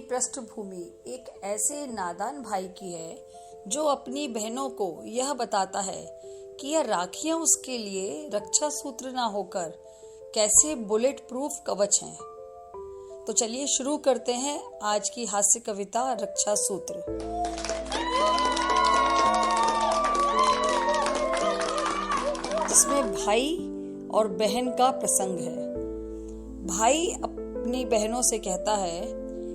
पृष्ठभूमि एक ऐसे नादान भाई की है जो अपनी बहनों को यह बताता है कि यह राखियां उसके लिए रक्षा सूत्र ना होकर कैसे बुलेट प्रूफ कवच हैं। तो चलिए शुरू करते हैं आज की हास्य कविता रक्षा सूत्र। जिसमें भाई और बहन का प्रसंग है। भाई अपनी बहनों से कहता है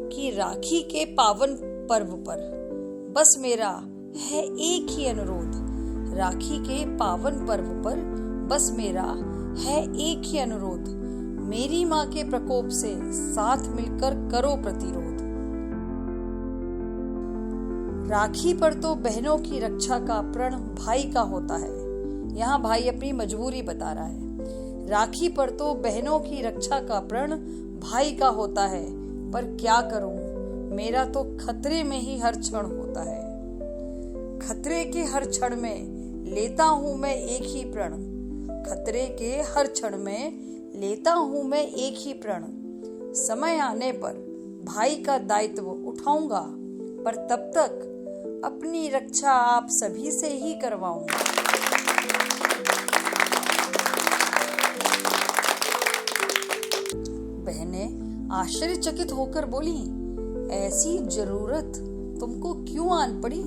कि राखी के पावन पर्व पर बस मेरा है एक ही अनुरोध। राखी के पावन पर्व पर बस मेरा है एक ही अनुरोध। मेरी माँ के प्रकोप से साथ मिलकर करो प्रतिरोध। राखी पर तो बहनों की रक्षा का प्रण भाई का होता है। यहाँ भाई अपनी मजबूरी बता रहा है। राखी पर तो बहनों की रक्षा का प्रण भाई का होता है, पर क्या करूं, मेरा तो खतरे में ही हर क्षण होता है। खतरे के हर क्षण में लेता हूं मैं एक ही प्रण। खतरे के हर क्षण में लेता हूं मैं एक ही प्रण। समय आने पर भाई का दायित्व उठाऊंगा, पर तब तक अपनी रक्षा आप सभी से ही करवाऊंगा। बहनें आश्चर्यचकित होकर बोली, ऐसी जरूरत तुमको क्यों आन पड़ी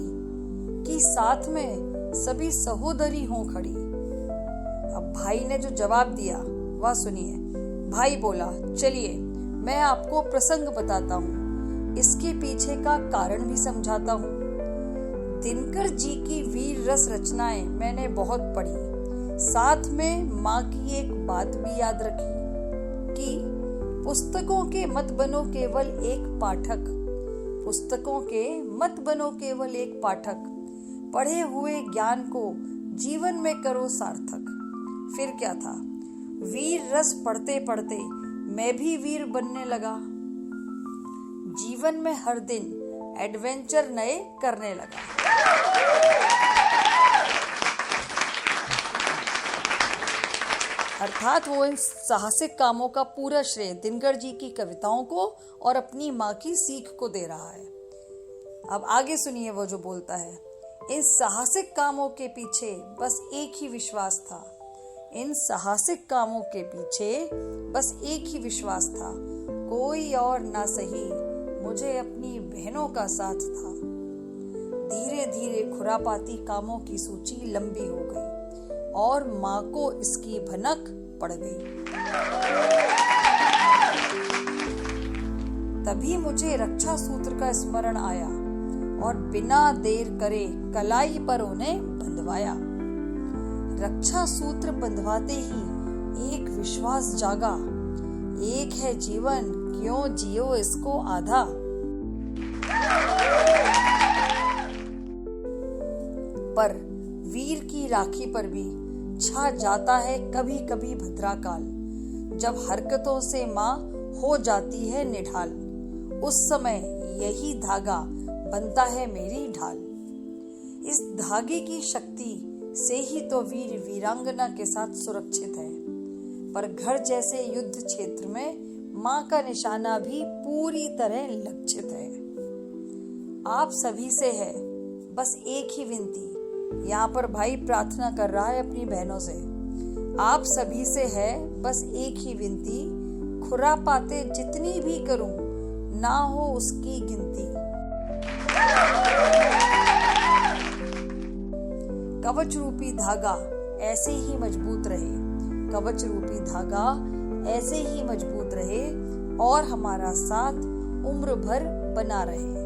कि साथ में सभी सहोदरी हों खड़ी। अब भाई ने जो जवाब दिया वह सुनिए। भाई बोला, चलिए मैं आपको प्रसंग बताता हूँ, इसके पीछे का कारण भी समझाता हूँ। दिनकर जी की वीर रस रचनाएं मैंने बहुत पढ़ी। साथ में माँ की एक बात भी याद रखी कि पुस्तकों के मत बनो केवल एक पाठक। पुस्तकों के मत बनो केवल एक पाठक। पढ़े हुए ज्ञान को जीवन में करो सार्थक। फिर क्या था, वीर रस पढ़ते पढ़ते मैं भी वीर बनने लगा। जीवन में हर दिन एडवेंचर नए करने लगा। अर्थात वो इन साहसिक कामों का पूरा श्रेय दिनकर जी की कविताओं को और अपनी माँ की सीख को दे रहा है। अब आगे सुनिए वो जो बोलता है। इन साहसिक कामों के पीछे बस एक ही विश्वास था। इन साहसिक कामों के पीछे बस एक ही विश्वास था। कोई और ना सही, मुझे अपनी बहनों का साथ था। धीरे धीरे खुरापाती कामों की सूची लंबी हो गई और माँ को इसकी भनक पड़ गई। तभी मुझे रक्षा सूत्र का स्मरण आया और बिना देर करे कलाई पर उन्हें बंधवाया। रक्षा सूत्र बंधवाते ही एक विश्वास जागा, एक है जीवन, क्यों जियो इसको आधा। पर वीर की राखी पर भी छा जाता है कभी कभी भद्राकाल, जब हरकतों से माँ हो जाती है निढाल। उस समय यही धागा बनता है मेरी ढाल। इस धागे की शक्ति से ही तो वीर वीरांगना के साथ सुरक्षित है। पर घर जैसे युद्ध क्षेत्र में माँ का निशाना भी पूरी तरह लक्षित है। आप सभी से है बस एक ही विनती। यहाँ पर भाई प्रार्थना कर रहा है अपनी बहनों से। आप सभी से है बस एक ही विनती, खुरापाते जितनी भी करूं ना हो उसकी गिनती। कवच रूपी धागा ऐसे ही मजबूत रहे। कवच रूपी धागा ऐसे ही मजबूत रहे और हमारा साथ उम्र भर बना रहे।